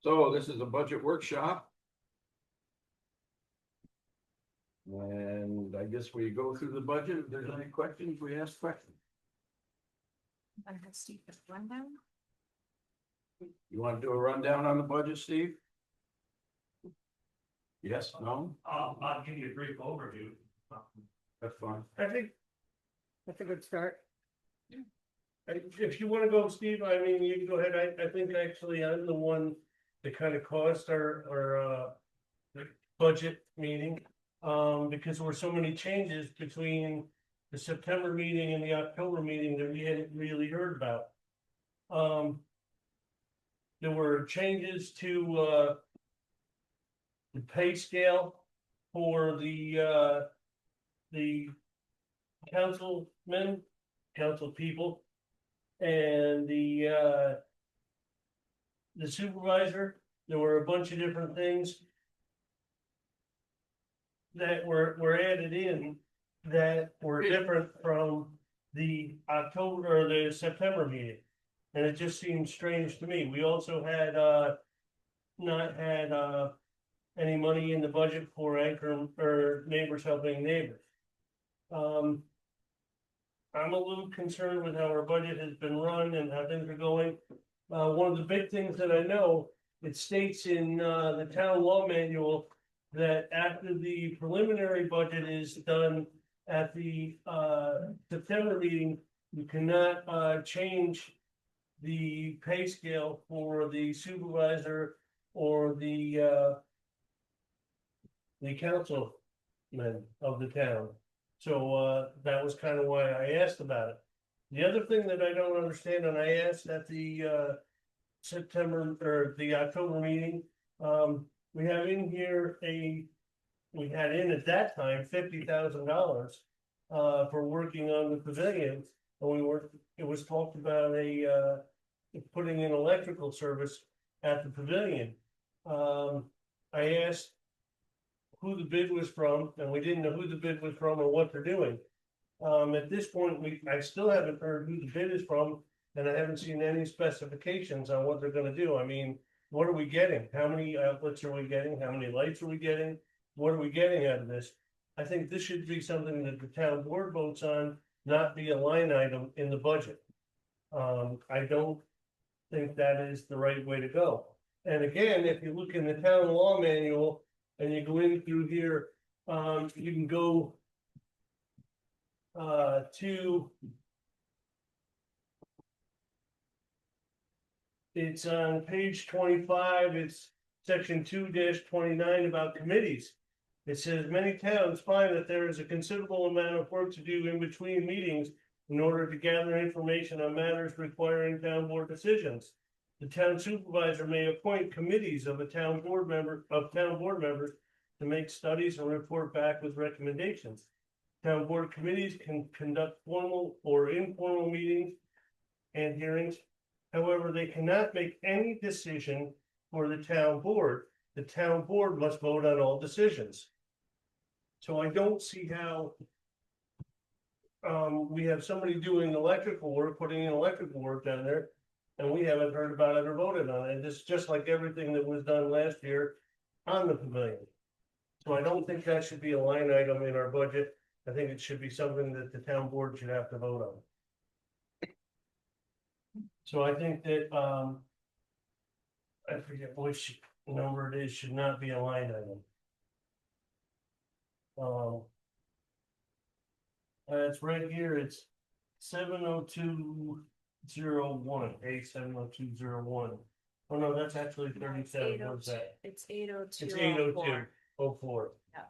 So this is a budget workshop. And I guess we go through the budget. If there's any questions, we ask questions. I have Steve rundown. You want to do a rundown on the budget, Steve? Yes, no, I'll give you a brief overview. that's fine. I think That's a good start. if you wanna go, Steve, I mean, you can go ahead. I think actually I'm the one that kind of caused our budget meeting. Because there were so many changes between the September meeting and the October meeting that we hadn't really heard about. There were changes to the pay scale for the councilmen, council people, and the supervisor. There were a bunch of different things that were added in that were different from the October or the September meeting. And it just seemed strange to me. We also had not had any money in the budget for anchor or neighbors helping neighbors. I'm a little concerned with how our budget has been run and how things are going. One of the big things that I know, it states in the town law manual that after the preliminary budget is done at the September meeting, you cannot change the pay scale for the supervisor or the councilman of the town. So that was kind of why I asked about it. The other thing that I don't understand, and I asked at the September or the October meeting, we have in here we had in at that time $50,000 for working on the pavilion, and it was talked about putting in electrical service at the pavilion. I asked who the bid was from, and we didn't know who the bid was from or what they're doing. At this point, I still haven't heard who the bid is from, and I haven't seen any specifications on what they're gonna do. I mean, what are we getting? How many outlets are we getting? How many lights are we getting? What are we getting out of this? I think this should be something that the town board votes on, not be a line item in the budget. I don't think that is the right way to go. And again, if you look in the town law manual and you go in through here, you can go to it's on page 25, it's section 2-29 about committees. It says many towns find that there is a considerable amount of work to do in between meetings in order to gather information on matters requiring town board decisions. The town supervisor may appoint committees of town board members to make studies and report back with recommendations. Town board committees can conduct formal or informal meetings and hearings. However, they cannot make any decision for the town board. The town board must vote on all decisions. So I don't see how we have somebody doing electrical work, putting in electrical work down there, and we haven't heard about it or voted on it. It's just like everything that was done last year on the pavilion. So I don't think that should be a line item in our budget. I think it should be something that the town board should have to vote on. So I think that, I forget which number it is, should not be a line item. It's right here, it's 70201, A70201. Oh no, that's actually 37, what's that? It's 802. It's 80204. Yeah.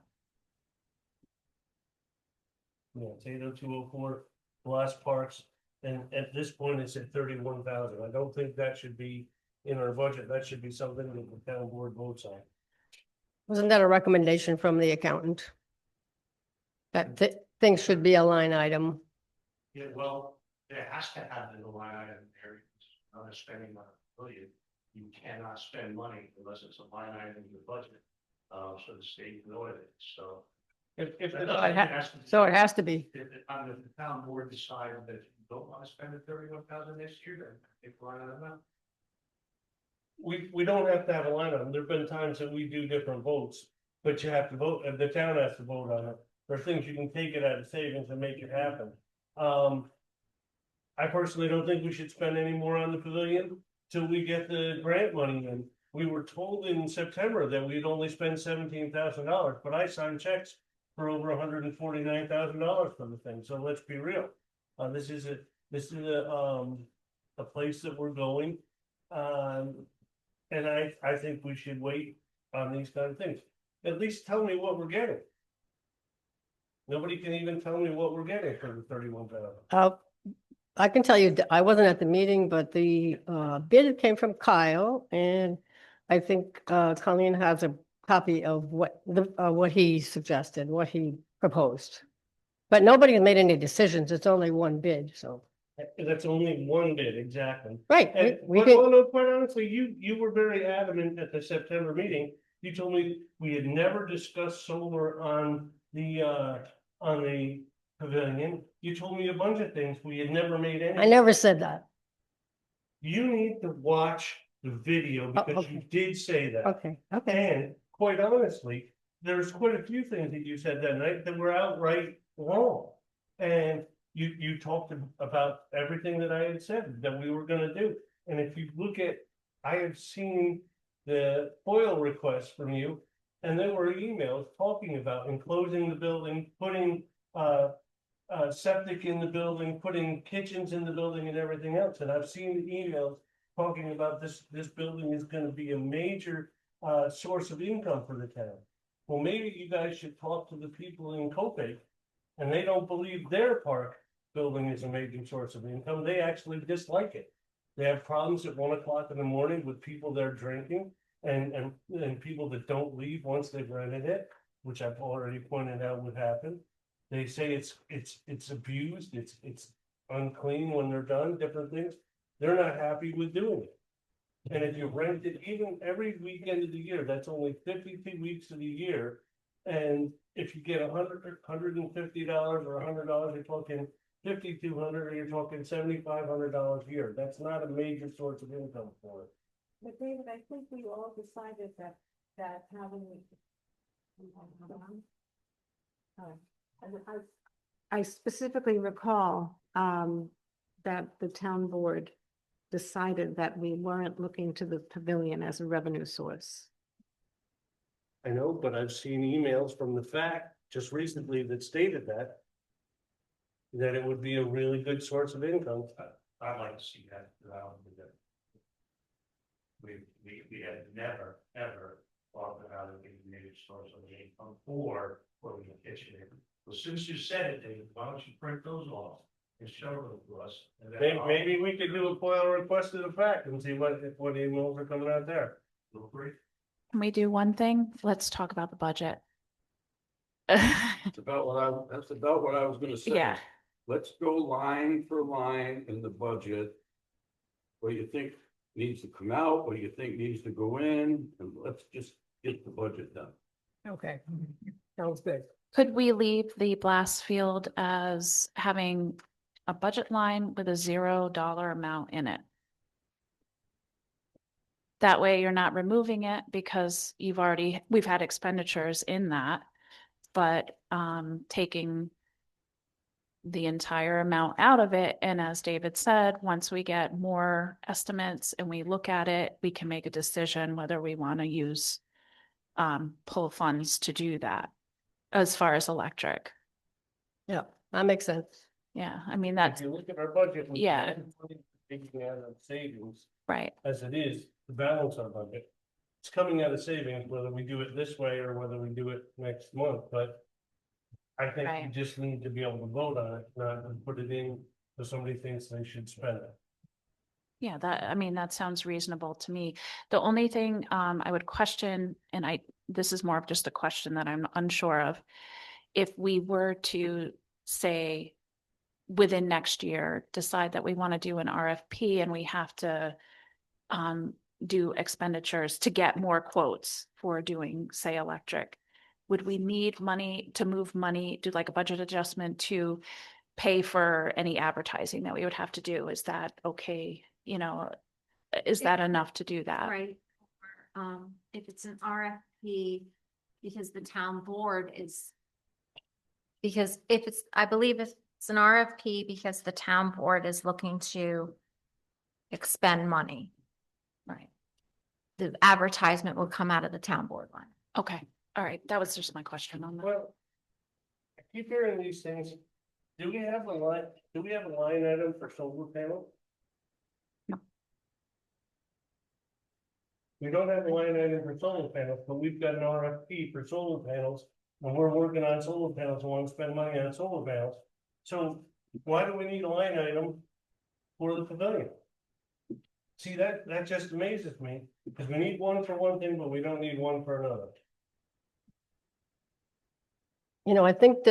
Yeah, it's 80204, Glass Parks, and at this point, it's at 31,000. I don't think that should be in our budget. That should be something that the town board votes on. Wasn't that a recommendation from the accountant? That things should be a line item. Yeah, well, there has to have been a line item there, not a spending on a billion. You cannot spend money unless it's a line item in the budget. So the state can audit it, so. If, That the- doesn't ha- have to be- So it has to be. If the town board decides that you don't want to spend the 31,000 this year, then they line it up. we don't have to have a line item. There've been times that we do different votes, but you have to vote, the town has to vote on it. There are things you can take it out of savings and make it happen. I personally don't think we should spend any more on the pavilion till we get the grant money in. We were told in September that we'd only spend $17,000, but I signed checks for over $149,000 for the thing, so let's be real. This is a place that we're going. And I think we should wait on these kind of things. At least tell me what we're getting. Nobody can even tell me what we're getting for the 31,000. I can tell you, I wasn't at the meeting, but the bid came from Kyle, and I think Colleen has a copy of what he suggested, what he proposed. But nobody has made any decisions. It's only one bid, so. That's only one bid, exactly. Right, And, we well, can, no, quite honestly, you were very adamant at the September meeting. You told me we had never discussed solar on the pavilion. You told me a bunch of things. We had never made any. I never said that. You need to watch the video because you okay. did say that. Okay, okay. And quite honestly, there's quite a few things that you said that night that were outright wrong. And you talked about everything that I had said that we were gonna do. And if you look at, I have seen the FOIL requests from you, and there were emails talking about enclosing the building, putting septic in the building, putting kitchens in the building and everything else. And I've seen the emails talking about this building is gonna be a major source of income for the town. Well, maybe you guys should talk to the people in Copic, and they don't believe their park building is a major source of income. They actually dislike it. They have problems at 1 o'clock in the morning with people there drinking and people that don't leave once they've rented it, which I've already pointed out would happen. They say it's abused, it's unclean when they're done, different things. They're not happy with doing it. And if you rent it even every weekend of the year, that's only 52 weeks of the year. And if you get $150 or $100, you're talking $5,200, or you're talking $7,500 a year. That's not a major source of income for it. But David, I think we all decided that having. I specifically recall that the town board decided that we weren't looking to the pavilion as a revenue source. I know, but I've seen emails from the fact just recently that stated that it would be a really good source of income. I'd like to see that. We had never, ever thought about it being a major source of income or putting a kitchen in. Well, since you said it, David, why don't you print those off and show them to us? And then Maybe we could do a FOIL request to the fact and see what emails are coming out there. Feel free. Can we do one thing? Let's talk about the budget. That's about what I was gonna say. Yeah, Let's go line for line in the budget. What you think needs to come out, what you think needs to go in, and let's just get the budget done. Okay, sounds good. could we leave the blast field as having a budget line with a $0 amount in it? That way you're not removing it because we've had expenditures in that, but taking the entire amount out of it. And as David said, once we get more estimates and we look at it, we can make a decision whether we want to use pull funds to do that as far as electric. Yeah, that makes sense. Yeah, I mean, If that's you look at our budget. we Yeah. Taking out of savings right. as it is to balance our budget. It's coming out of savings, whether we do it this way or whether we do it next month, but I think we Right. just need to be able to vote on it, not to put it in so somebody thinks they should spend it. Yeah, that sounds reasonable to me. The only thing I would question, and this is more of just a question that I'm unsure of. If we were to say within next year, decide that we want to do an RFP and we have to do expenditures to get more quotes for doing, say, electric, would we need money to move money, do like a budget adjustment to pay for any advertising that we would have to do? Is that okay? You know, is that enough to do that? Right. If it's an RFP, because the town board is. Because if it's, I believe if it's an RFP, because the town board is looking to expend money, Right. the advertisement will come out of the town board line. Okay. All right. That was just my question on that. Well, I keep hearing these things. Do we have a line item for solar panel? No. We don't have a line item for solar panels, but we've got an RFP for solar panels, and we're working on solar panels, and want to spend money on solar panels. So why do we need a line item for the pavilion? See, that just amazes me, because we need one for one thing, but we don't need one for another. You know, I think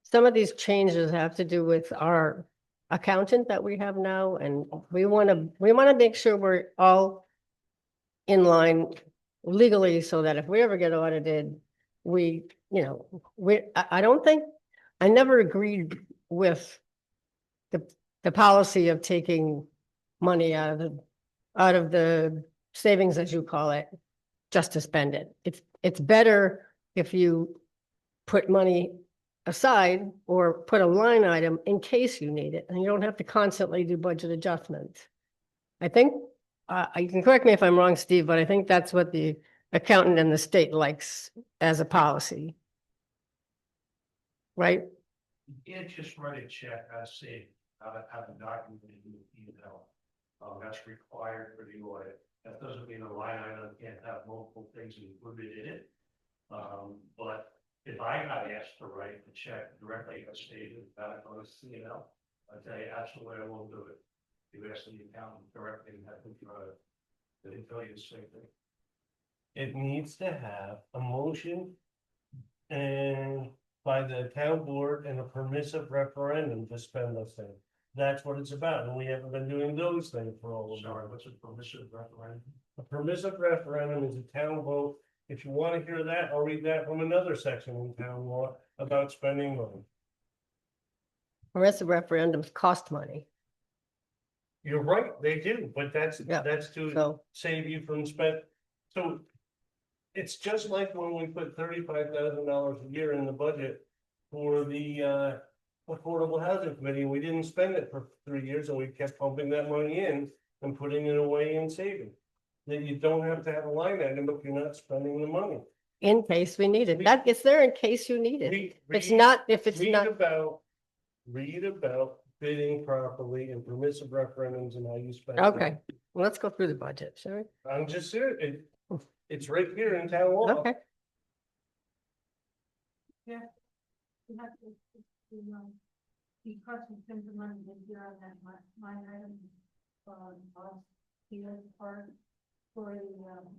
some of these changes have to do with our accountant that we have now, and we want to make sure we're all in line legally, so that if we ever get audited, I don't think, I never agreed with the policy of taking money out of the savings, as you call it, just to spend it. It's better if you put money aside or put a line item in case you need it, and you don't have to constantly do budget adjustments. I think, you can correct me if I'm wrong, Steve, but I think that's what the accountant and the state likes as a policy. Right? You can't just write a check, I say, have a document in the email. That's required for the audit. That doesn't mean a line item can't have multiple things included in it. But if I got asked to write the check directly at state about it on a C&L, I'd say absolutely I won't do it. You ask the accountant directly, and have them they tell you the same thing. It needs to have a motion and by the town board and a permissive referendum to spend those things. That's what it's about, and we haven't been doing those things for all of Sorry, them. what's a permissive referendum? A permissive referendum is a town vote. If you want to hear that, I'll read that from another section in town law about spending money. Progressive referendums cost money, You're right, they do, but that's Yeah, to so, save you from spend. So it's just like when we put $35,000 a year in the budget for the Affordable Housing Committee, and we didn't spend it for 3 years, and we kept pumping that money in and putting it away in saving. That you don't have to have a line item, but you're not spending the money. in case we need it, Read- that, it's there in case you need it. It's not, if it's not, Read about bidding properly and permissive referendums and how you spend. it. okay, well, let's go through the budget, shall we? I'm just serious, it's right here in town law. Okay, Because we spend the money that you're on that line item, here part for the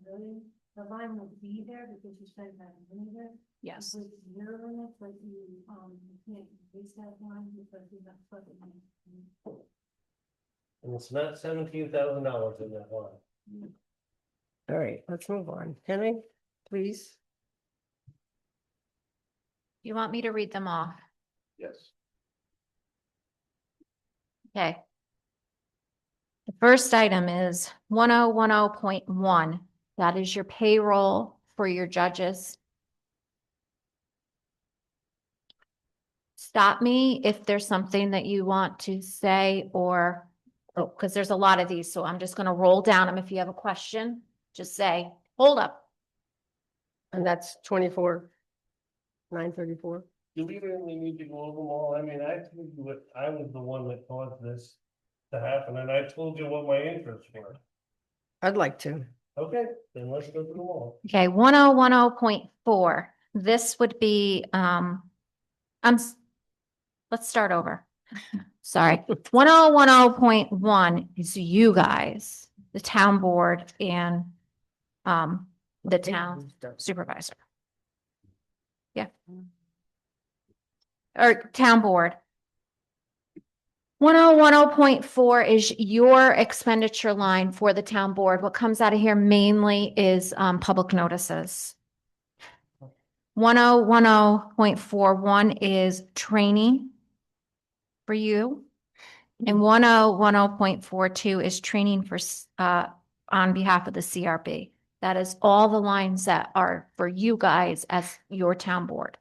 pavilion, the line will be there because you said that money there. Yes. With zero in it, but you can't use that line because you're not putting it. And it's not $17,000 in that line. all right, let's move on. Henry, please. You want me to read them off? Yes. Okay. The first item is 1010.1. That is your payroll for your judges. Stop me if there's something that you want to say or, because there's a lot of these, so I'm just gonna roll down them. If you have a question, just say, hold up. And that's 24,934. Do we really need to go over them all? I mean, I told you what, I was the one that caused this to happen, and I told you what my interests were. I'd like to. Okay, then let's go through them all. Okay, 1010.4. This would be, let's start over. Sorry. 1010.1 is you guys, the town board and the town supervisor. Yeah. Or town board. 1010.4 is your expenditure line for the town board. What comes out of here mainly is public notices. 1010.41 is training for you. And 1010.42 is training for, on behalf of the CRB. That is all the lines that are for you guys as your town board.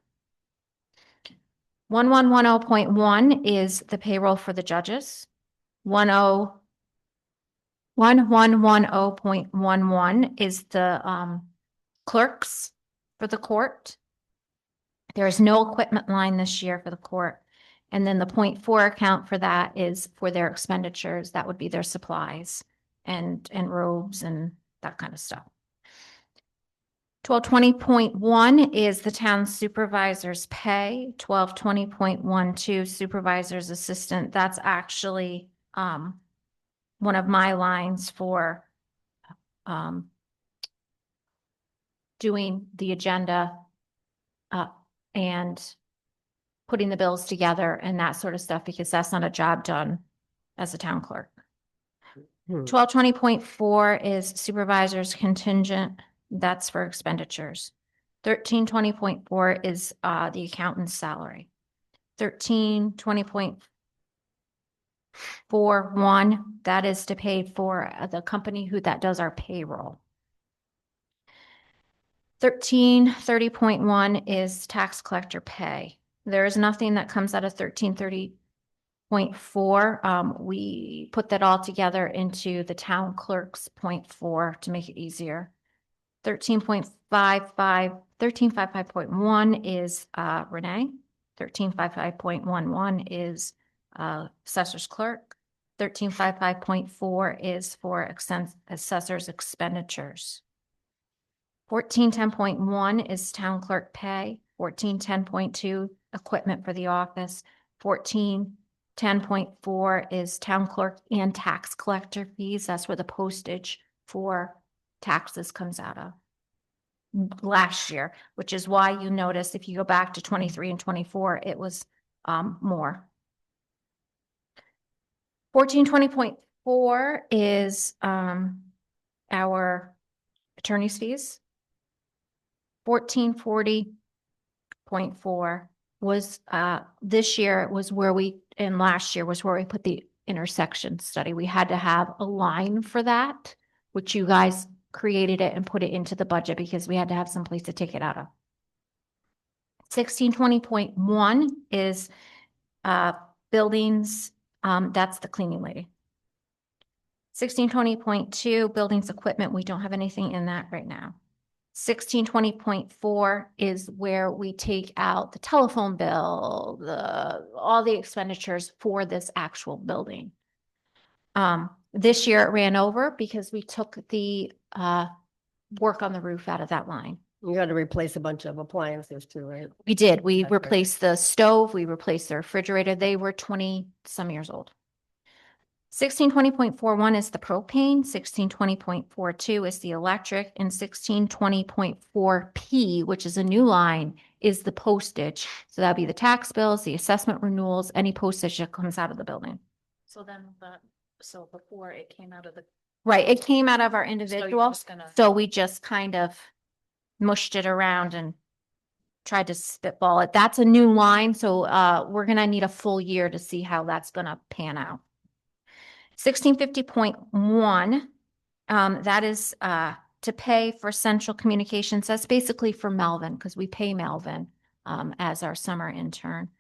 1110.1 is the payroll for the judges. 1110.11 is the clerks for the court. There is no equipment line this year for the court. And then the 0.4 account for that is for their expenditures. That would be their supplies and robes and that kind of stuff. 1220.1 is the town supervisor's pay. 1220.12 supervisor's assistant. That's actually one of my lines for doing the agenda and putting the bills together and that sort of stuff, because that's not a job done as a town clerk. 1220.4 is supervisor's contingent. That's for expenditures. 1320.4 is the accountant's salary. 1320.41, that is to pay for the company that does our payroll. 1330.1 is tax collector pay. There is nothing that comes out of 1330.4. We put that all together into the town clerk's 0.4 to make it easier. 1355.1 is Renee. 1355.11 is assessor's clerk. 1355.4 is for assessor's expenditures. 1410.1 is town clerk pay. 1410.2 equipment for the office. 1410.4 is town clerk and tax collector fees. That's where the postage for taxes comes out of last year, which is why you notice if you go back to 23 and 24, it was more. 1420.4 is our attorney's fees. 1440.4 was this year it was where we, and last year was where we put the intersection study. We had to have a line for that, which you guys created it and put it into the budget because we had to have some place to take it out of. 1620.1 is buildings. That's the cleaning lady. 1620.2 buildings equipment. We don't have anything in that right now. 1620.4 is where we take out the telephone bill, all the expenditures for this actual building. This year it ran over because we took the work on the roof out of that line. You got to replace a bunch of appliances too, right? We did. We That's right. replaced the stove. We replaced the refrigerator. They were 20 some years old. 1620.41 is the propane. 1620.42 is the electric, and 1620.4P, which is a new line, is the postage. So that'd be the tax bills, the assessment renewals, any postage that comes out of the building. So then so before it came out of the. Right. It came out of our So you're individual. just gonna. So we just kind of mushed it around and tried to spitball it. That's a new line. So we're going to need a full year to see how that's going to pan out. 1650.1, that is to pay for central communications. That's basically for Melvin because we pay Melvin as our summer intern.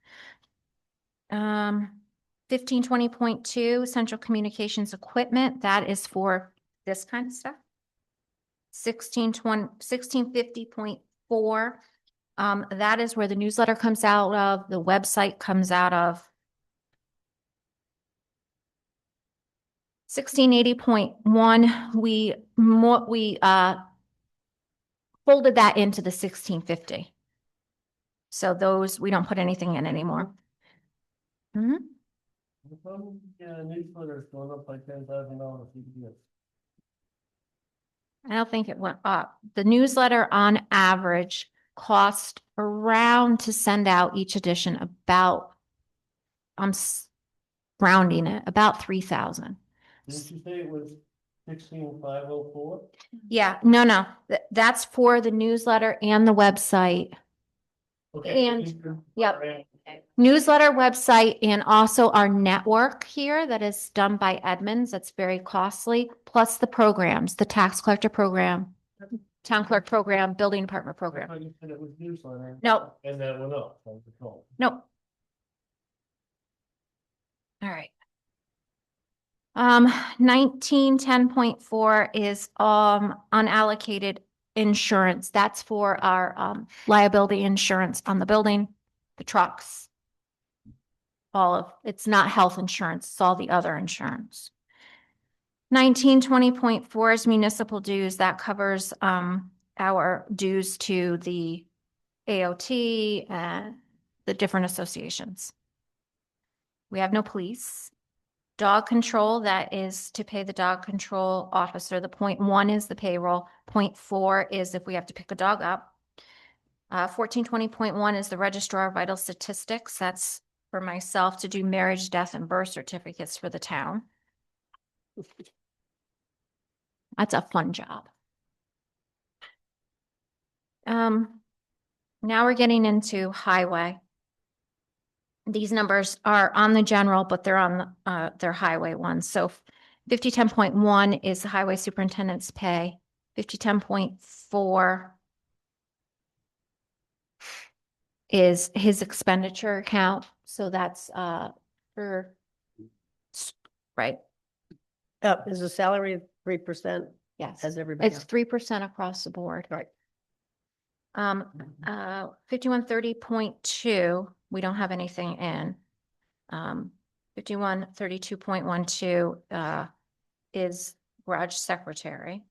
1520.2 central communications equipment. That is for this kind of stuff. 1650.4. That is where the newsletter comes out of, the website comes out of. 1680.1, we folded that into the 1650. So those, we don't put anything in anymore. Mhm. Newsletter's going up by $10,000 a year. I don't think it went up. The newsletter on average cost around to send out each edition about, I'm rounding it, about 3,000. Didn't you say it was 16504? Yeah, no. That's for the newsletter and the website. Okay. And- yep. Newsletter, website, and also our network here that is done by Edmunds. That's very costly, plus the programs, the tax collector program, town clerk program, building department I program. thought you said it was newsletter. No, And that went up. I recall. no. All right. 1910.4 is unallocated insurance. That's for our liability insurance on the building, the trucks. All of, it's not health insurance, it's all the other insurance. 1920.4 is municipal dues. That covers our dues to the AOT and the different associations. We have no police. Dog control, that is to pay the dog control officer. The 0.1 is the payroll. 0.4 is if we have to pick a dog up. 1420.1 is the registrar of vital statistics. That's for myself to do marriage, death, and birth certificates for the town. That's a fun job. Now we're getting into highway. These numbers are on the general, but they're on their highway ones. So 5010.1 is the highway superintendent's pay. 5010.4 is his expenditure account. So that's for right. Is the salary 3% Yes. as everybody It's else? 3% across the board. Right. 5130.2, we don't have anything in. 5132.12 is garage secretary.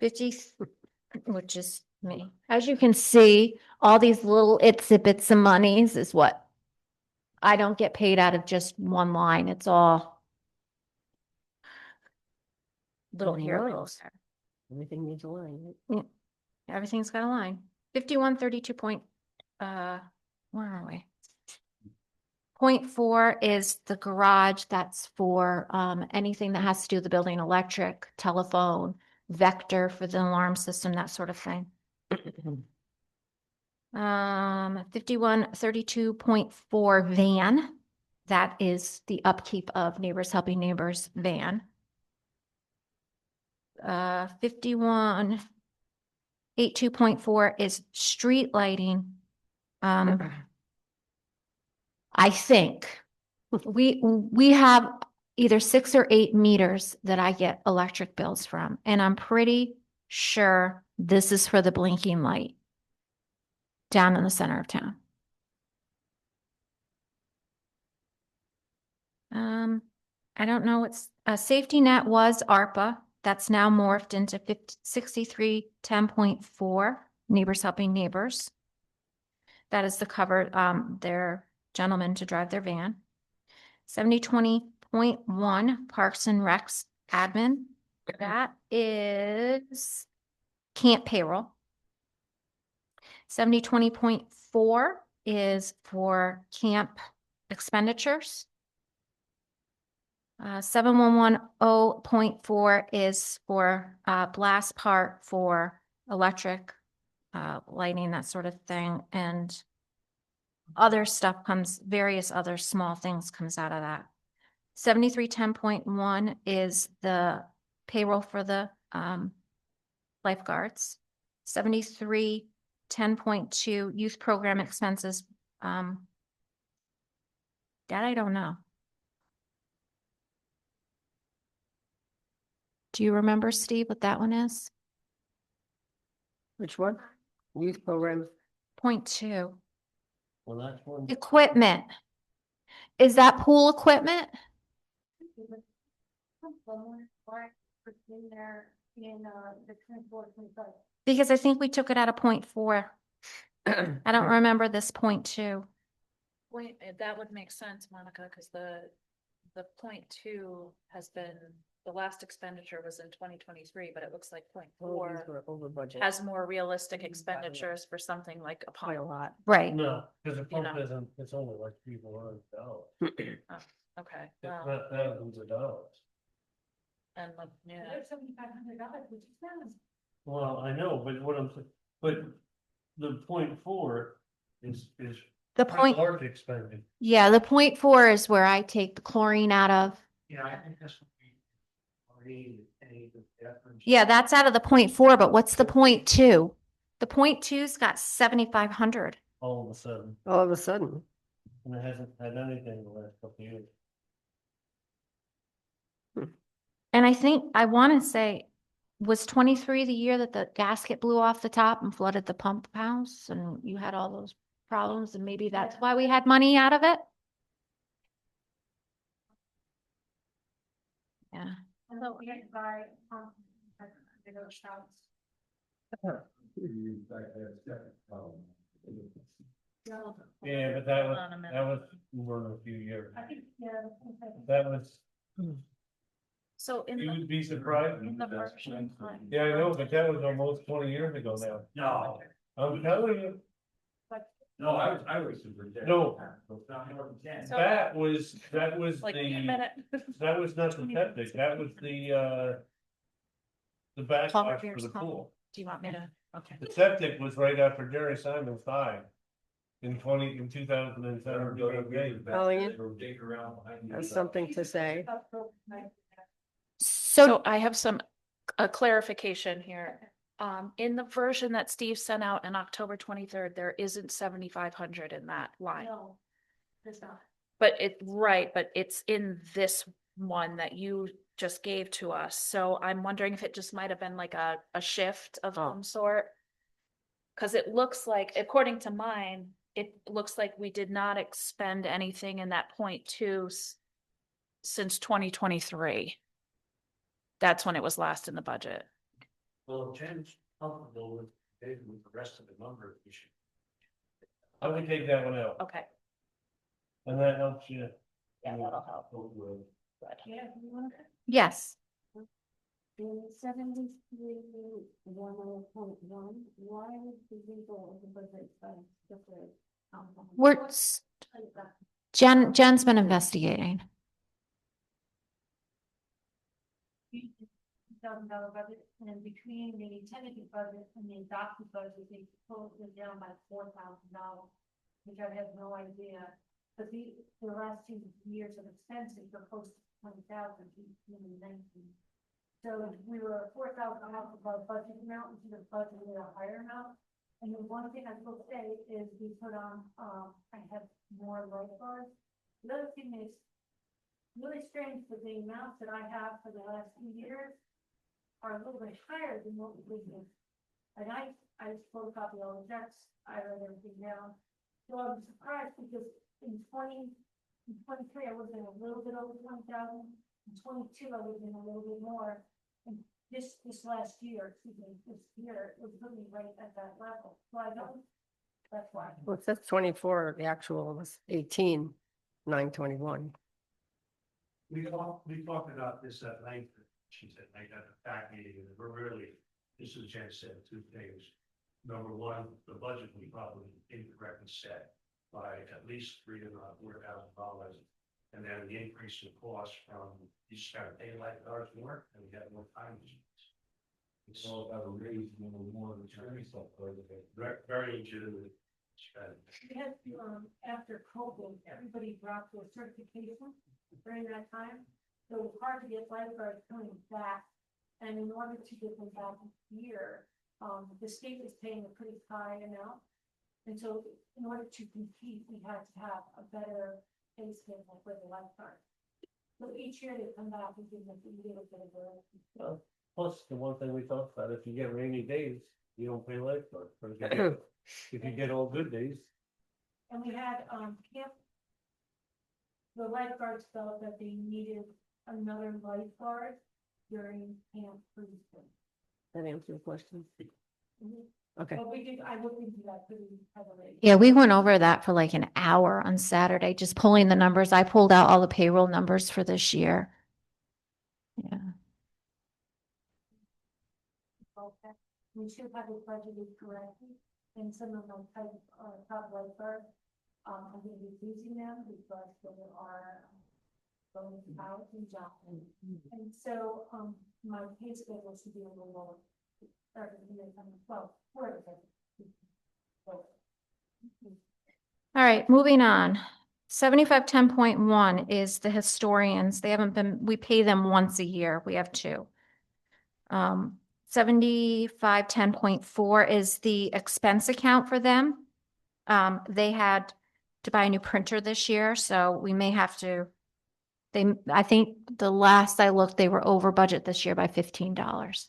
50, which is me. As you can see, all these little itsy bits of monies is what I don't get paid out of just one line. It's all little here, little Lines. there. Everything needs a line. Everything's got a line. 5132 where are we? 0.4 is the garage. That's for anything that has to do with the building, electric, telephone, vector for the alarm system, that sort of thing. 5132.4 van. That is the upkeep of Neighbors Helping Neighbors van. 5182.4 is street lighting. I think we have either 6 or 8 meters that I get electric bills from, and I'm pretty sure this is for the blinking light down in the center of town. I don't know, it's a safety net was ARPA. That's now morphed into 6310.4 Neighbors Helping Neighbors. That is the cover, their gentlemen to drive their van. 7020.1 Parks and Recs admin. That is camp payroll. 7020.4 is for camp expenditures. 7110.4 is for blast part for electric, lighting, that sort of thing. And other stuff comes, various other small things comes out of that. 7310.1 is the payroll for the lifeguards. 7310.2 youth program expenses. That I don't know. Do you remember, Steve, what that one is? Which one? Youth program. 0.2. Well, that's one. Equipment. Is that pool equipment? Because I think we took it out of 0.4. I don't remember this 0.2. Wait, that would make sense, Monica, because the 0.2 has been, the last expenditure was in 2023, but it looks like 0.4 Over budget. has more realistic expenditures for something like a Quite a pump. lot. Right. No, because the pump know. isn't, it's only like $300. Okay, It's well, not thousands of dollars. and yeah. Well, I know, but what I'm, but the 0.4 is The point, Large expended. yeah, the 0.4 is where I take the chlorine out of. Yeah, I think that's what we already paid the difference. Yeah, that's out of the 0.4, but what's the 0.2? The 0.2's got 7,500. All of a sudden, All of a sudden. and it hasn't had anything in the last couple of years. And I think, I want to say, was 23 the year that the gasket blew off the top and flooded the pump house and you had all those problems and maybe that's why we had money out of it? Yeah. Yeah, but that was more than a few years. That was, So in you the, would be surprised. in the version. Yeah, I know, but that was almost 20 years ago now. No, I'm telling you, no, I was superintendent. No. Not more than 10. So- that was Like a the, minute. that was not the septic, that was the backlash for the pool. Do you want me to? Okay. The septic was right after Jerry Simons died. In 2007. Colleen Dig around behind you. has something to say. So, So I have a clarification here. In the version that Steve sent out on October 23rd, there isn't 7,500 in that line. No, there's not. But but it's in this one that you just gave to us. So I'm wondering if it just might have been like a shift of Oh. some sort. Cause it looks like, according to mine, it looks like we did not expend anything in that 0.2 since 2023. That's when it was last in the budget. Well, if Jen's comfortable with the rest of the number, we should. I would take that one out, Okay. and that helps you. Yeah, that'll help. Well, Good. Yeah, you want to? yes, In 73,10.1, why is the legal of the budget different? we're, Jen's been investigating. $2,000 budget, and between the tentative budget and the adopted budget, they pulled it down by $4,000, which I have no idea. But the last 2 years of expenses are close to 20,000, 18 and 19. So we were $4,000 above budget amount, instead of budgeting a higher amount. And the one thing I will say is we put on, I have more lifeguards. The other thing is really strange that the amounts that I have for the last 2 years are a little bit higher than what we did. And I photocopy all the checks, I write everything down. So I was surprised because in 23, I was in a little bit over 20,000. In 22, I was in a little bit more. And this last year, excuse me, this year, it was really right at that level. So I don't, that's why. Well, it says 24, the actual was 18,921. We talked about this at length, she said, I got a fact meeting, and we're really, this is Jen said, 2 things. Number one, the budget we probably incorrectly set by at least $3,000 to $4,000. And then the increase in cost from, you just gotta pay lifeguards more, and we have more time. It's all about a raise, more return stuff, very legitimate. We had, after COVID, everybody dropped their certification during that time. So it was hard to get lifeguards coming back. And in order to get them back here, the state was paying a pretty high amount. And so in order to compete, we had to have a better pay schedule for the lifeguard. So each year they come back and give them a little bit of a. Plus, the one thing we talked about, if you get rainy days, you don't pay lifeguard. But if you get all good days, And we had, camp. The lifeguards felt that they needed another lifeguard during camp freezing. That answer your question? Mhm. Okay. But I looked into that pretty heavily. Yeah, we went over that for like an hour on Saturday, just pulling the numbers. I pulled out all the payroll numbers for this year. Yeah. Okay. We should have it budgeted correctly, and some of my top lifeguards, I'm gonna be using them because they are going out and job. And so, my pay schedule should be a little lower. Starting to be well, where is it? So, All right, moving on. 7510.1 is the historians. They haven't been, we pay them once a year. We have two. 7510.4 is the expense account for them. They had to buy a new printer this year, so we may have to, I think the last I looked, they were over budget this year by $15.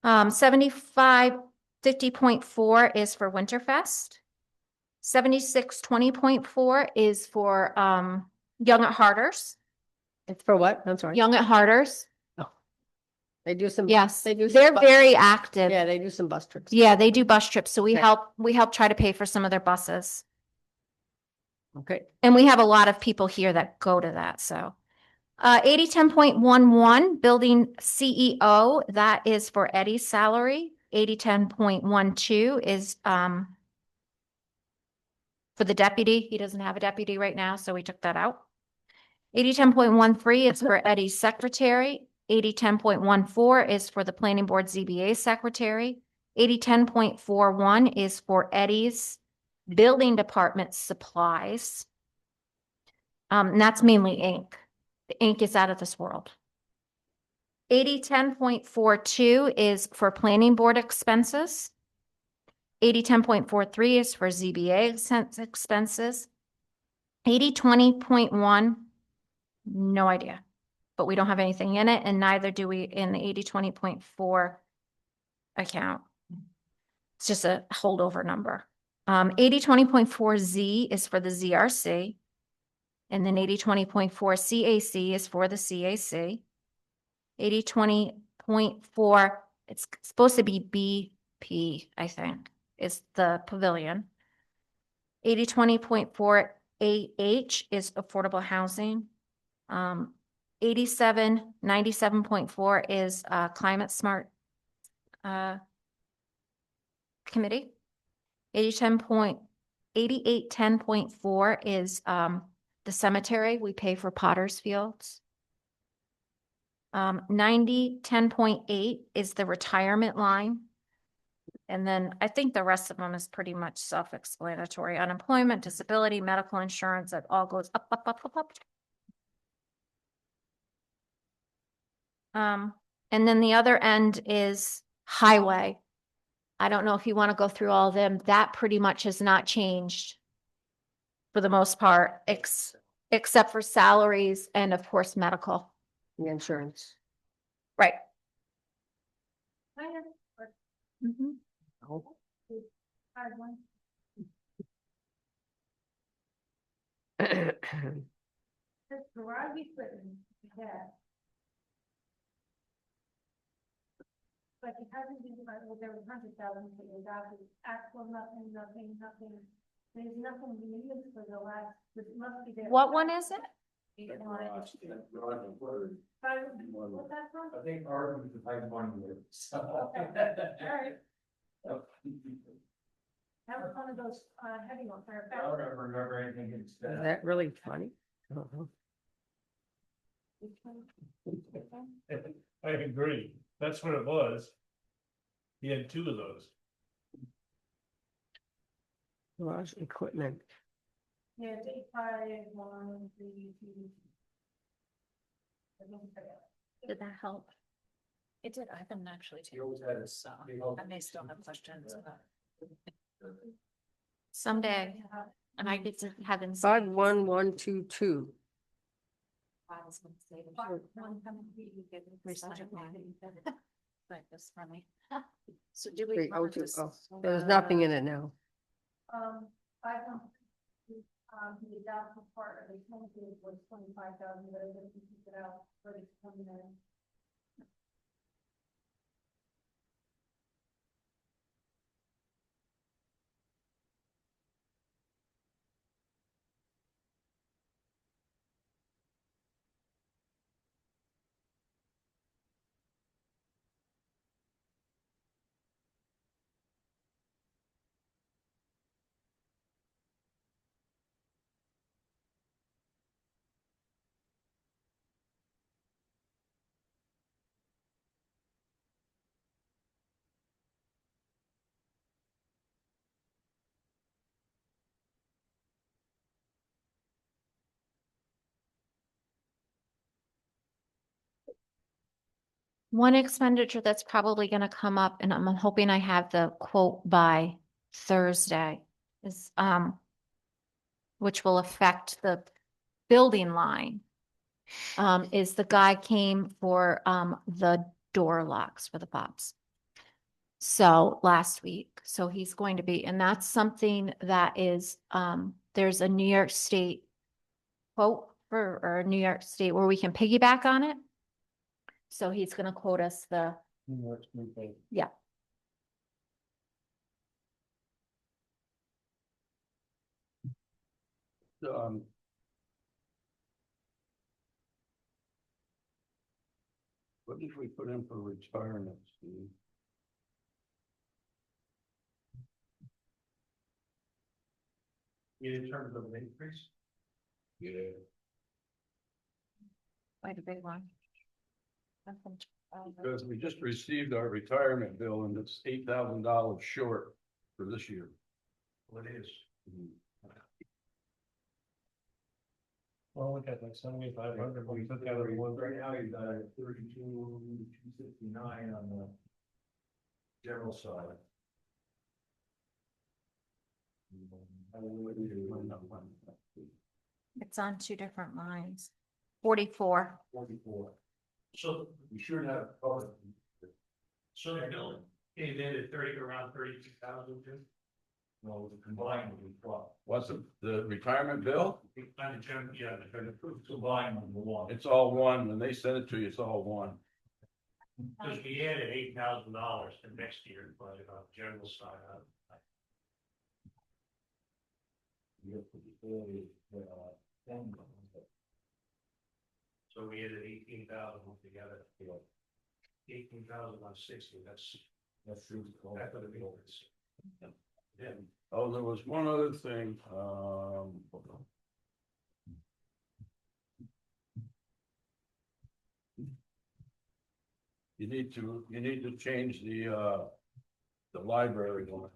7550.4 is for Winterfest. 7620.4 is for Young at Hearters. It's for what? I'm sorry. Young at Hearters. They do some. Yes, They do. they're very active. Yeah, they do some bus trips. Yeah, they do bus trips, so we Okay. help try to pay for some of their buses. Okay. And we have a lot of people here that go to that, so. 8010.11, building CEO, that is for Eddie's salary. 8010.12 is for the deputy. He doesn't have a deputy right now, so we took that out. 8010.13 is for Eddie's secretary. 8010.14 is for the planning board ZBA secretary. 8010.41 is for Eddie's building department supplies. And that's mainly ink. The ink is out of this world. 8010.42 is for planning board expenses. 8010.43 is for ZBA expenses. 8020.1, no idea, but we don't have anything in it, and neither do we in the 8020.4 account. It's just a holdover number. 8020.4Z is for the ZRC. And then 8020.4 CAC is for the CAC. 8020.4, it's supposed to be BP, I think, is the pavilion. 8020.4 AH is affordable housing. 8797.4 is climate smart committee. 8810.4 is the cemetery. We pay for Potter's Fields. 9010.8 is the retirement line. And then I think the rest of them is pretty much self-explanatory. Unemployment, disability, medical insurance, it all goes up, up, up, up, up. And then the other end is highway. I don't know if you want to go through all of them. That pretty much has not changed for the most part, except for salaries and of course, medical. The insurance. Right. I have Mhm. a hard one. This garage equipment, yeah. But it hasn't been, well, there was 100,000 for the doctor, actual nothing. There's nothing needed for the last, this must be there. What one is it? What's that from? I think ours is the type one year. Okay. All right. That was one of those, heavy ones, I don't remember anything Is that really funny? Uh-huh. I agree. That's what it was. He had two of those. Garage equipment. Yeah, it's 8513. Did that help? It did. I haven't actually You always had it. so I may still have questions. Someday, and I get to have in. 51122. Like this for me. So do we? 302. Oh, there's nothing in it now. I don't, the adopted part of the penalty was 25,000, but I didn't keep it out, but it's coming in. One expenditure that's probably gonna come up, and I'm hoping I have the quote by Thursday, is, which will affect the building line. Is the guy came for, the door locks for the fobs. So last week, so he's going to be, and that's something that is, there's a New York State quote for, or New York State where we can piggyback on it. So he's gonna quote us the, New York State Bank. yeah, Um. What did we put in for retirement, Steve? In terms of an increase, Yeah. quite a big one. Because we just received our retirement bill and it's $8,000 short for this year. what is? Well, we got like 7,500, we took out of one. Right now, you got 32,269 on the general side. It's on two different lines. 44. 44. So we should have covered. So the bill came in at around 32,000. No, the combined would be what? What's the retirement bill? Kind of general, yeah, the combined would be one. It's all one. When they send it to you, it's all one. Because we added $8,000 to next year's budget on the general side of it. So we added 18,000 together. 18,000 on 60, that's that would be. Yeah. Oh, there was one other thing, you need to change the library one.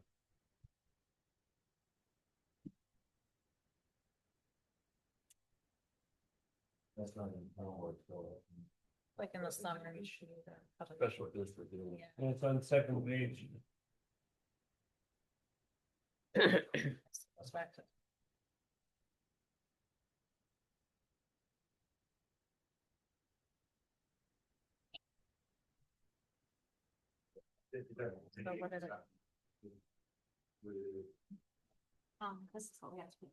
That's not in power, so. Like in the summary. Special district. deal. And it's on second page. This is what we have to.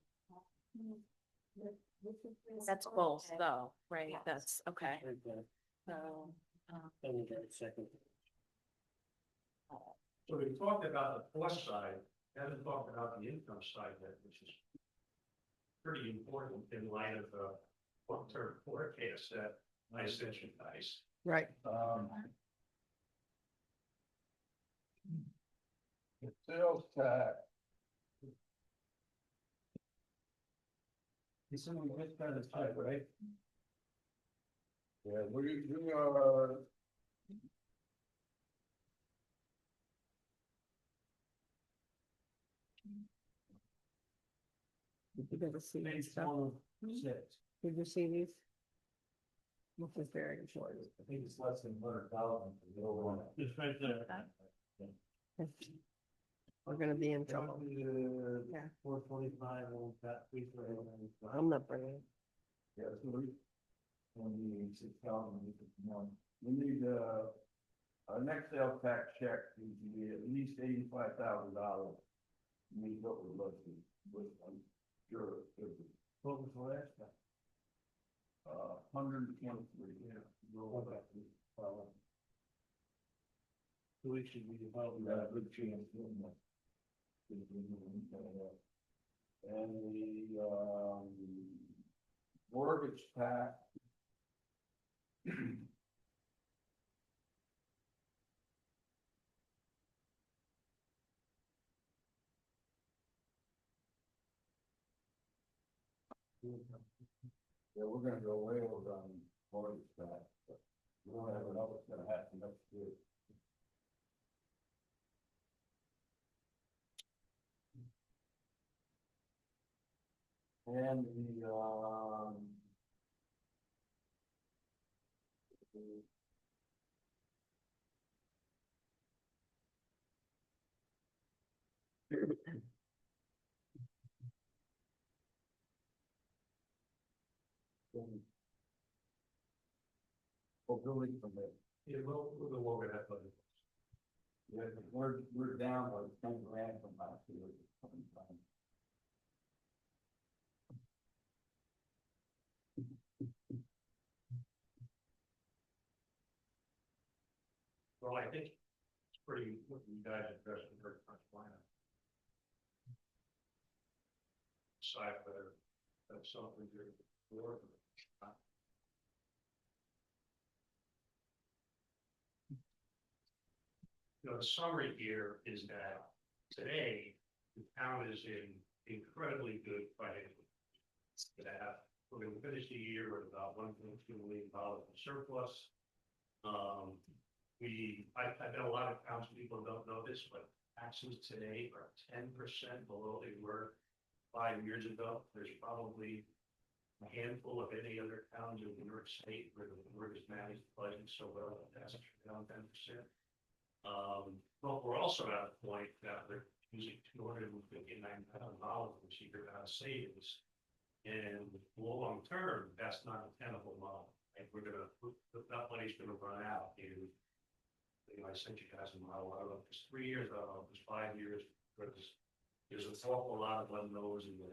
That's both though, right? That's okay. So, Then we got second. So we talked about the plus side, haven't talked about the income side yet, which is pretty important in light of the long-term forecast that I sent you guys. Right. The sales tax, You said we just got a check, right? yeah, we are. Did you ever see these Page stuff? 106. Did you see these? This is very important. I think it's less than 100,000 to get over on that. Just right there. We're gonna be in trouble. Yeah. 425, we'll got 330. I'm not bringing it. Yeah, so we need 6,000, we need, our next sales tax check needs to be at least $85,000. Need what we're looking, but I'm sure it could be, What was the last time? 123, yeah. So we should be about We got a good chance doing that. And the, mortgage tax. Yeah, we're gonna go way over on mortgage tax, but we don't ever know what's gonna happen next year. And For building permit. Yeah, we'll go over that, but Yeah, we're down like 10 grand from last year. well, I think it's pretty, what you guys addressed in very much plan. Decide whether that's something you're working with. You know, the summary here is that today, the town is in incredibly good financial. That we're gonna finish the year with about $1.2 million in surplus. I know a lot of townspeople don't know this, but taxes today are 10% below they were 5 years ago. There's probably a handful of any other towns in New York State where the board has managed the budget so well that that's down 10%. But we're also at a point that they're using $259,000 this year out of savings. And long term, that's not a tenable model. Like that money's gonna run out in, I sent you guys a model, I don't know if it's 3 years, I don't know if it's 5 years, because there's an awful lot of unknowns in the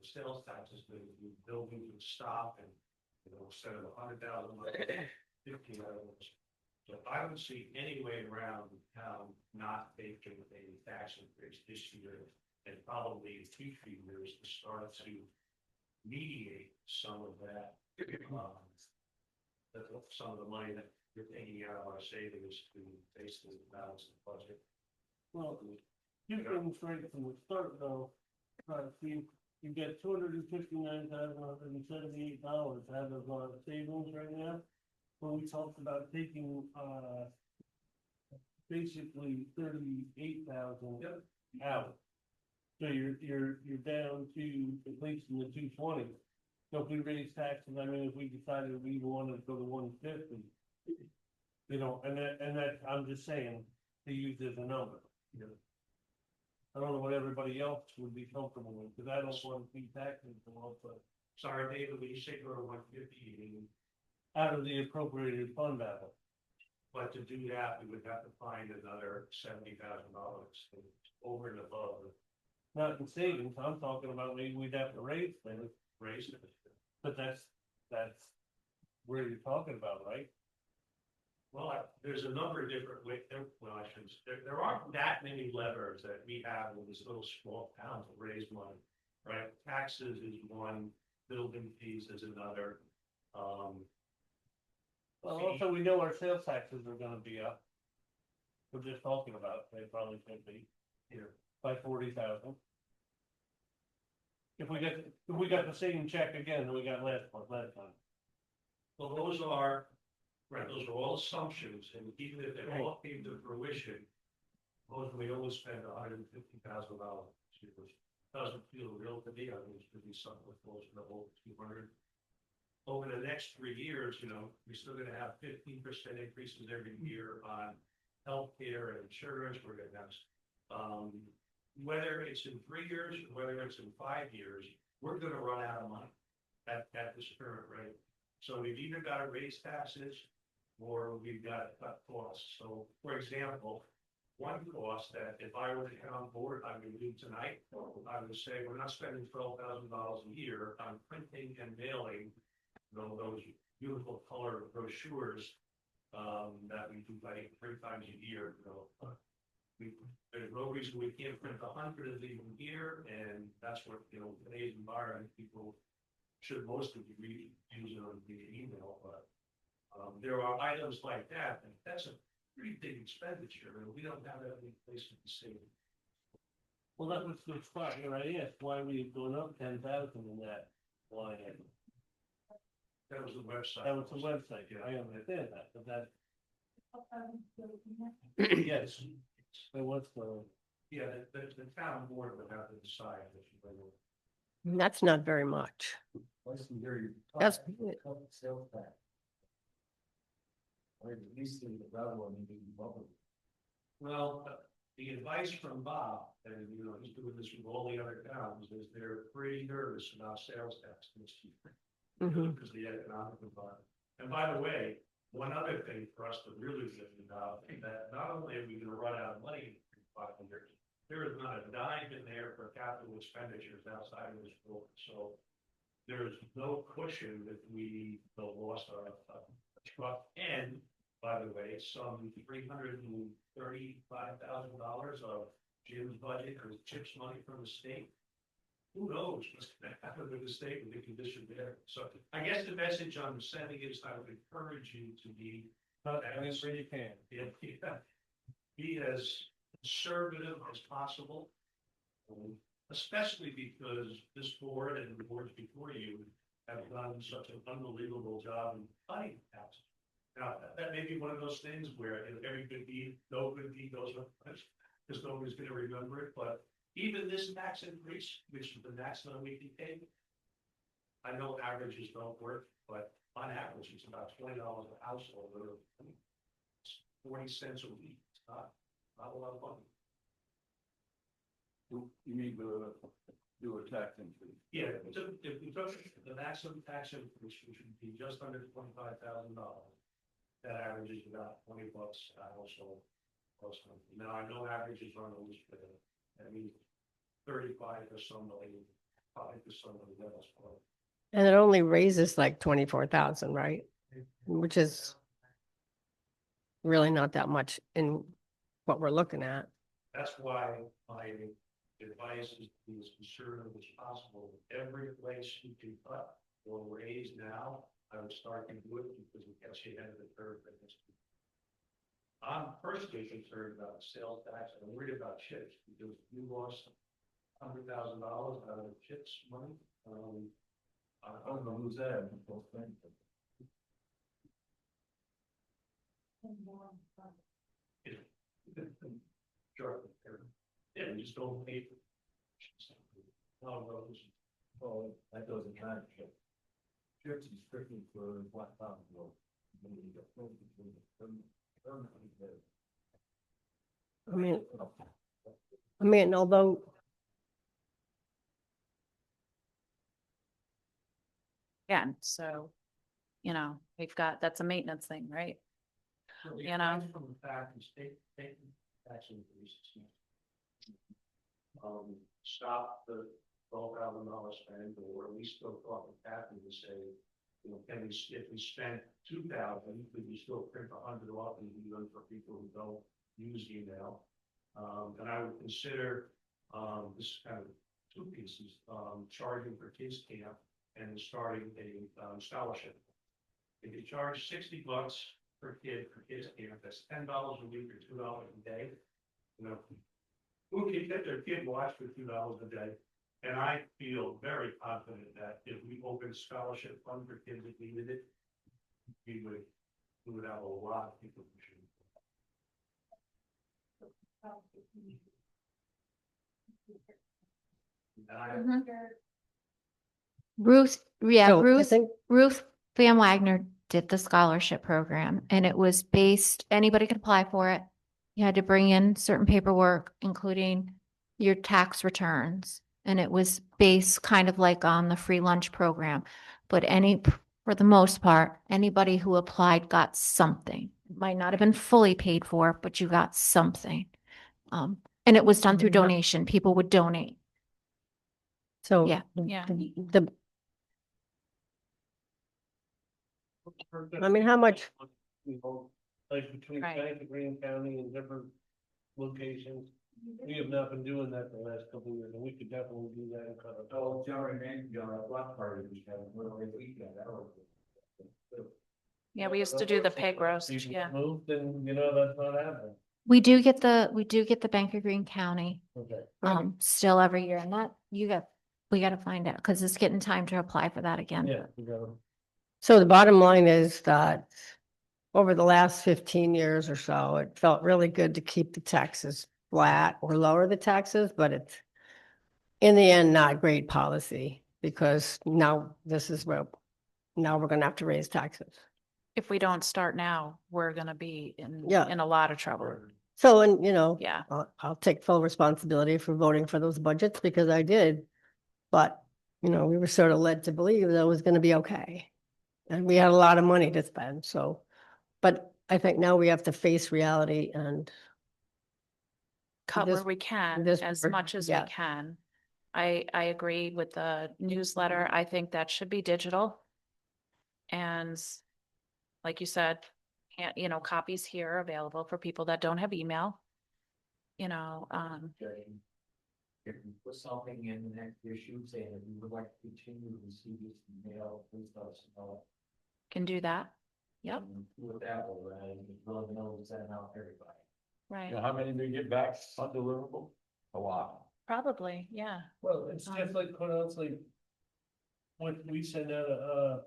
sales taxes, the buildings would stop and, instead of $100,000, 15 of those. So I don't see any way around the town not taking a tax increase this year and probably in future years to start to mediate some of that, some of the money that you're taking out of our savings to basically balance the budget. Well, two things right from the start though, you get $259,178 out of savings right now. When we talked about taking, basically 38,000 out. So you're down to at least in the 220. So if we raise taxes, I mean, if we decided we wanted to go to 150, and that, I'm just saying, to use as a number. I don't know what everybody else would be comfortable with, because I don't want to see taxes go up, but Sorry, David, when you say go to 150, you mean, out of the appropriated fund balance. but to do that, we would have to find another $70,000 over and above the Not in savings, I'm talking about maybe we'd have to raise things, raise. but that's where you're talking about, right? Well, there's a number of different ways, well, I shouldn't, there aren't that many levers that we have in this little small town to raise money, right? Taxes is one, building fees is another. Well, also, we know our sales taxes are gonna be up. We're just talking about, they probably could be Here, by 40,000. If we got the same check again that we got last time. well, those are all assumptions, and even if they all came to fruition, suppose we only spend $150,000, which doesn't feel real to me. I think it should be something close to over 200. Over the next 3 years, we're still gonna have 15% increases every year on healthcare and insurance. We're gonna have, whether it's in 3 years, or whether it's in 5 years, we're gonna run out of money at this current rate. So we've either got to raise taxes or we've got to cut costs. So, for example, one cost that if I were to come on board, I would do tonight, I would say, we're not spending $12,000 a year on printing and mailing those beautiful color brochures that we do like 3 times a year. There's no reason we can't print 100 of these a year, and that's what, today's environment, people should mostly be using on via email, but there are items like that, and that's a pretty big expenditure, and we don't have that in place in the city. Well, that was the spot where I asked why we going up 10,000 in that line item. That was the website. That was the website, I understand that, but that, Okay. yes, it was the. Yeah, the town board would have to decide if you bring it. That's not very much. That's, Sales tax. Or at least the level of maybe bubble. Well, the advice from Bob, and you know, he's doing this with all the other towns, is they're pretty nervous about sales tax this year. Mhm. Because of the economic environment. And by the way, one other thing for us to really think about, that not only are we gonna run out of money in 5 years, there is not a dime in there for capital expenditures outside of this book, so there's no cushion that we lost a truck, and by the way, some $335,000 of Jim's budget or CHIPS money from the state. Who knows what's gonna happen with the state with the condition there? So I guess the message I'm sending is I would encourage you to be. You can. Be as conservative as possible. Especially because this board and the boards before you have done such an unbelievable job in cutting taxes. Now, that may be one of those things where every good deed, no good deed goes unpunished, because nobody's gonna remember it, but even this tax increase, which is the maximum we can pay. I know averages don't work, but on average, it's about $20 a household, or 40 cents a week. It's not a lot of money. You need to do a tax increase. Yeah, if we took the maximum tax increase, which would be just under $25,000, that averages about $20 a household. Now, I know averages run a little bit, I mean, 35 for somebody, 5 for somebody else. But And it only raises like 24,000, right? Which is really not that much in what we're looking at. that's why my advice is to be as conservative as possible. Every place you can cut or raise now, I would start to do it because it gets you ahead of the curve. I'm personally concerned about sales tax. I'm worried about chips because you lost $100,000 out of chips money. I don't know who's that. Sure. Yeah, we just don't pay for. Oh, that doesn't matter. Chips is strictly for Black Mountain Road. I mean, although, Again, so, you know, we've got, that's a maintenance thing, right? So the You know. advice from the fact is take tax increases. Stop the $12,000 spend, or at least go talk with Kathy to say, you know, can we, if we spent 2,000, could we still print 100 off and do them for people who don't use email? And I would consider, this is kind of two pieces, charging for kids camp and starting a scholarship. If you charge $60 per kid for kids camp, that's $10 a week or $2 a day. You know, who can get their kid watched for $2 a day? And I feel very confident that if we open scholarship fund for kids that needed it, we would have a lot of people who should. And I, Mhm. Ruth, yeah, so I Ruth, think, Ruth Van Wagner did the scholarship program, and it was based, anybody could apply for it. You had to bring in certain paperwork, including your tax returns. And it was based kind of like on the free lunch program. But for the most part, anybody who applied got something. It might not have been fully paid for, but you got something. And it was done through donation. People would donate. so. Yeah. Yeah. I mean, how much, Like between Right. Bank of Green County and different locations, we have not been doing that the last couple of years, and we could definitely do that in Colorado. Oh, John and John, Black Party, we have a little weekend. Yeah, we used to do the pig roast, People yeah. moved, and you know, that's not happening. We do get the Bank of Green County, Okay. still every year, and that we got to find out, because it's getting time to apply for that again. Yeah, we got 'em. so the bottom line is that over the last 15 years or so, it felt really good to keep the taxes flat or lower the taxes, but it's in the end, not great policy, because now now we're gonna have to raise taxes. If we don't start now, we're gonna be Yeah. in a lot of trouble. So, and you know, Yeah. I'll take full responsibility for voting for those budgets because I did. But, you know, we were sort of led to believe that it was gonna be okay. And we had a lot of money to spend, so, but I think now we have to face reality and Cut This- where we can, this as work, much as we yeah. can. I agree with the newsletter. I think that should be digital. And like you said, you know, copies here are available for people that don't have email. You know, If you put something in the next issue saying that you would like to continue to receive this email, please let us know. can do that. Yep, And do it that way, right? And we'll know to send out to everybody. right. You know, how many do you get back undeliverable? A lot. Probably, yeah. Well, it's just like, quite honestly, when we send out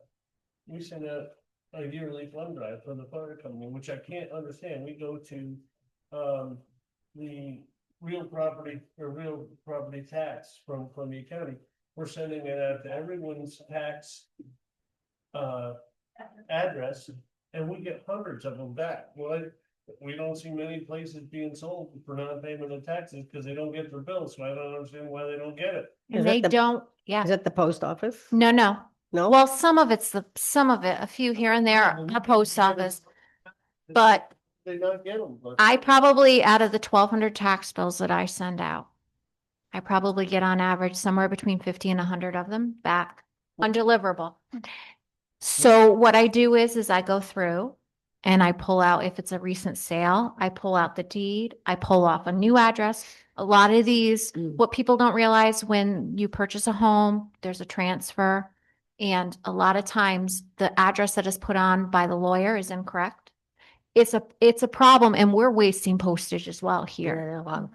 a yearly fund drive for the fire company, which I can't understand. We go to, the real property tax from the county. We're sending it out to everyone's tax address, and we get hundreds of them back. Well, we don't see many places being sold for non-payment of taxes because they don't get their bills, so I don't understand why they don't get it. Is And that they the- don't, yeah, is it the post office? no, no. No? Well, some of it, a few here and there, a post office. But They not get them, but. I probably, out of the 1,200 tax bills that I send out, I probably get on average somewhere between 50 and 100 of them back, undeliverable. So what I do is I go through and I pull out, if it's a recent sale, I pull out the deed, I pull off a new address. A lot of these, what people don't realize when you purchase a home, there's a transfer. And a lot of times the address that is put on by the lawyer is incorrect. It's a problem, and we're wasting postage as well here. Yeah, well,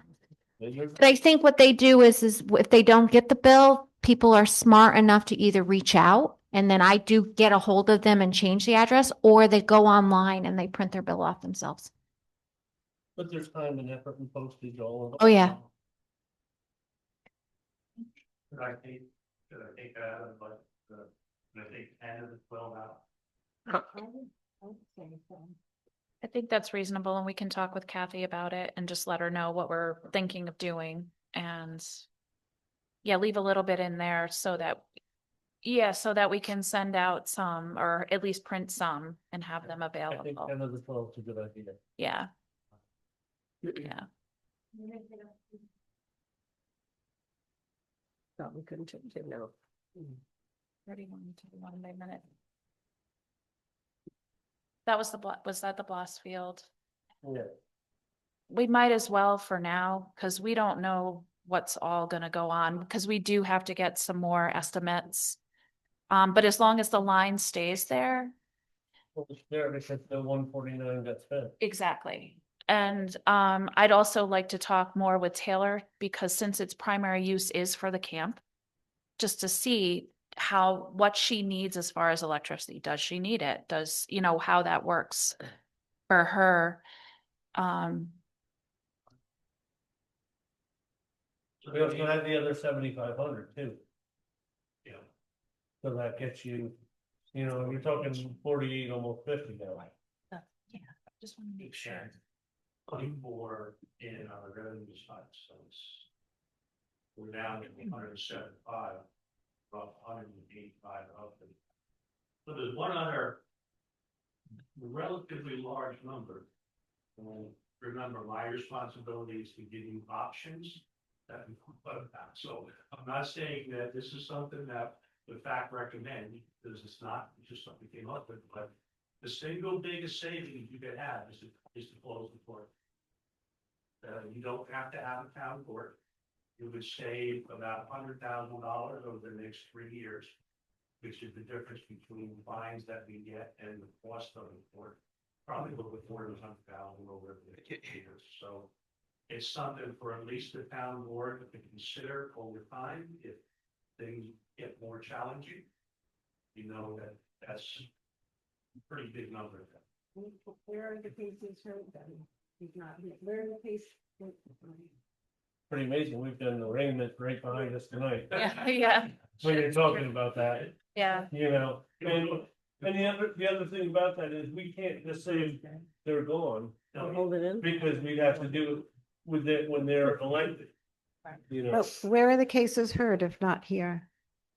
But I think what they do is if they don't get the bill, people are smart enough to either reach out and then I do get a hold of them and change the address, or they go online and they print their bill off themselves. But there's time and effort and postage all of. Oh, yeah. Should I take that out of like, I think 10 of the 12 out? I think that's reasonable, and we can talk with Kathy about it and just let her know what we're thinking of doing, and yeah, leave a little bit in there so that we can send out some, or at least print some and have them I think available. 10 of the 12 is a good idea. Yeah. Yeah. no, we couldn't change it, no. 31 to 1 by minute. That was was that the Blossfield? Yeah. We might as well for now, because we don't know what's all gonna go on, because we do have to get some more estimates. But as long as the line stays there, Well, it's there because the 149 got spent. exactly. And I'd also like to talk more with Taylor, because since its primary use is for the camp, just to see what she needs as far as electricity. Does she need it? Does, you know, how that works for her. We also have the other 7,500 too. Yeah. So that gets you, you know, you're talking 48, almost 50 now. Yeah, just want to make sure. Putting more in on the revenue side, so we're down to 175, about 185 of them. So there's one other relatively large number. Remember, my responsibility is to give you options that we put about. So I'm not saying that this is something that the fact recommend, because it's not just something we came up with, but the single biggest savings you could have is to close the court. You don't have to have a town court. You would save about $100,000 over the next 3 years, which is the difference between the fines that we get and the cost of the court. Probably a little bit more than $100,000 over the next 2 years. So it's something for at least the town board to consider over time if things get more challenging. You know that's a pretty big number. Where are the cases heard then? He's not, where are the cases? Pretty amazing. We've done the arraignment right behind us tonight. Yeah, yeah, When you're talking about that, yeah. you know, and the other thing about that is we can't just say, they're gone, Hold it in. because we'd have to do it with it when they're elected. You know, But where are the cases heard if not here?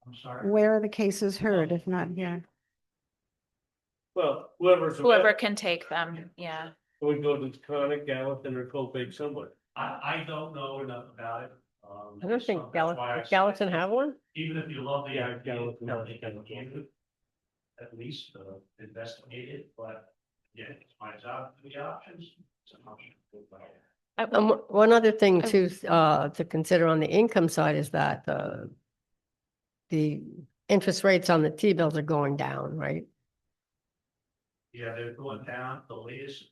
I'm sorry. Where are the cases heard if not here? well, whoever's. Whoever can take them, yeah. Would go to Conic, Gallatin, or Colpake somewhere. I don't know enough about it. I don't think so that's why I said- Gallatin have one? Even if you love the Yeah, idea, Gallatin no, has they can one. at least investigate it, but yeah, it's my job to the options. It's an option. One other thing too, to consider on the income side is that, the interest rates on the T-bills are going down, right? Yeah, they're going down. The latest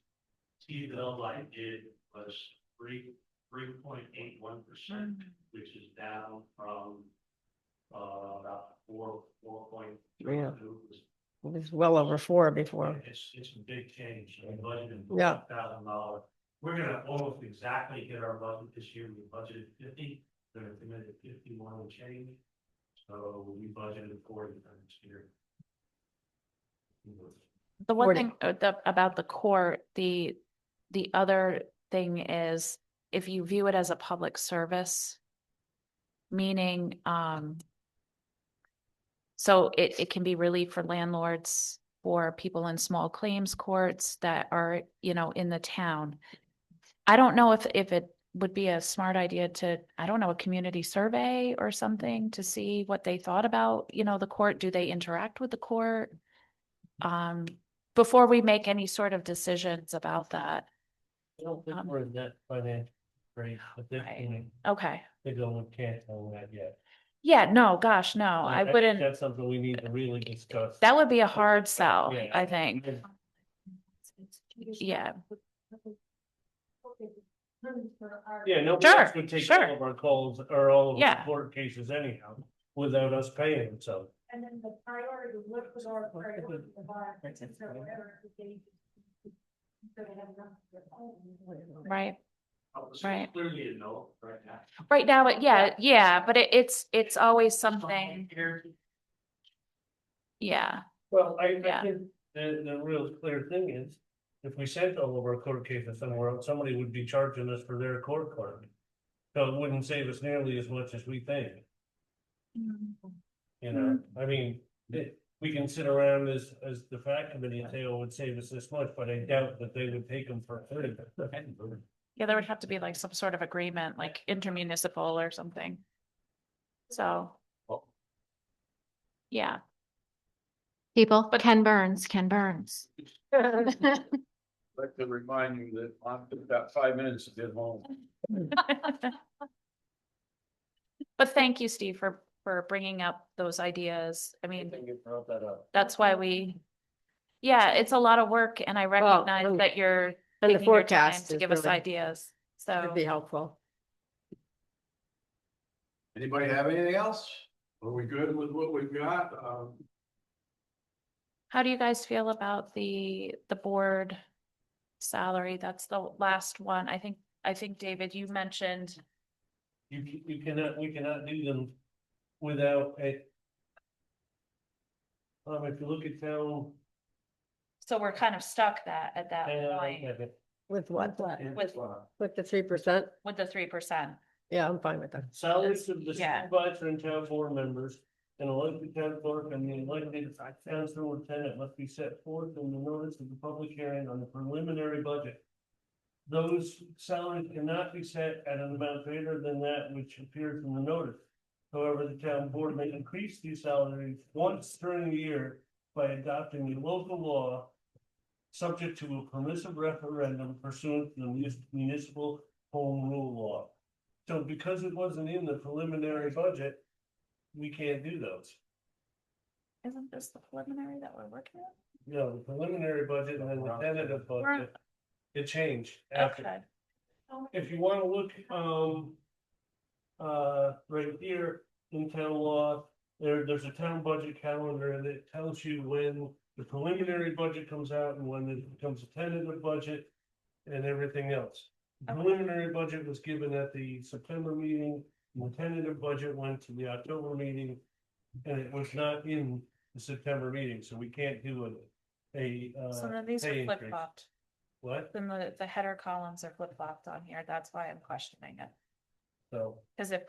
T-bill I did was 3.81%, which is down from about 4.2. Yeah. It was well over 4 before. It's a big change. We budgeted Yeah. $1,000. We're gonna almost exactly hit our budget this year. We budgeted 50, they're committed 51 and change. So we budgeted 40 for next year. The one 40. thing about the court, the other thing is if you view it as a public service, meaning, so it can be relief for landlords, for people in small claims courts that are, in the town. I don't know if it would be a smart idea to, I don't know, a community survey or something to see what they thought about, the court. Do they interact with the court? Before we make any sort of decisions about that. I don't think we're in that financial rate, but they, Right. Okay. they don't, can't tell that yet. Yeah, no, gosh, no, I think wouldn't, That's something we need to really discuss. that would be a hard sell, Yeah. I think. Yeah. Yeah, nobody Sure, else would take sure. all of our calls or all of Yeah. our court cases anyhow, without us paying them, so. And then the priority, what was our priority? So whatever the date is, so they have enough to their own. Right, It's Right. Clearly a no right now. right now, yeah, but it's always something, yeah, Well, I Yeah. think the real clear thing is, if we sent all of our court cases somewhere else, somebody would be charging us for their court card. So it wouldn't save us nearly as much as we think, you know, I mean, we can sit around as the fact committee and say, oh, it would save us this much, but I doubt that they would take them for free. yeah, there would have to be like some sort of agreement, like intermunicipal or something. So. Yeah. People, but Ken Burns. I'd like to remind you that I've got 5 minutes to get home. But thank you, Steve, for bringing up those ideas. I mean, Think you brought that up. that's why yeah, it's a lot of work and I recognize and- that you're And the taking your time forecast to is give us really, ideas. So, would be helpful. Anybody have anything else? Are we good with what we've got? how do you guys feel about the board salary? That's the last one. I think, David, you mentioned, We cannot do them without a. If you look at town. so we're kind of stuck at that point With what? with With the 3%? the 3%. Yeah, I'm fine with that. Salaries of the Yeah. supervisor and town board members, and elected town clerk and the elected town superintendent must be set forth in the notice of the public hearing on the preliminary budget. Those salaries cannot be set at an amount greater than that which appears in the notice. However, the town board may increase these salaries once during the year by adopting a local law subject to a permissive referendum pursuant to the municipal home rule law. So because it wasn't in the preliminary budget, we can't do those. Isn't this the preliminary that we're working on? You know, the preliminary budget and then the tentative budget, it changed after. Okay. If you wanna look, right here in town law, there's a town budget calendar and it tells you when the preliminary budget comes out and when it becomes a tentative budget and everything else. The Okay. preliminary budget was given at the September meeting, and the tentative budget went to the October meeting. And it was not in the September meeting, so we can't do a So then these pay are increase. flip flopped. What? Then the header columns are flip-flopped on here. That's why I'm questioning it. So, Cause if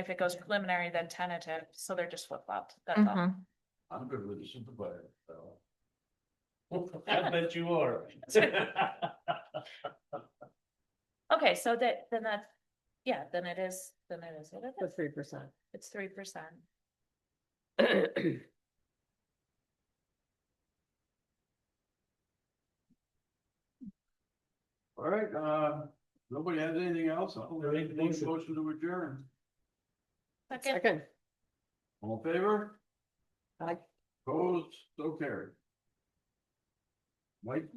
it goes preliminary, then tentative, so they're just flip-flopped. That's all. Mhm. I'm good with the supervisor, so. I bet you are. Okay, so then that's, yeah, then it is what it is. For 3%. It's 3%. All right, nobody has anything else? I'll Make the motion. motion to adjourn. Second. Second. All in favor? Aye. Opposed, so carried. Mike?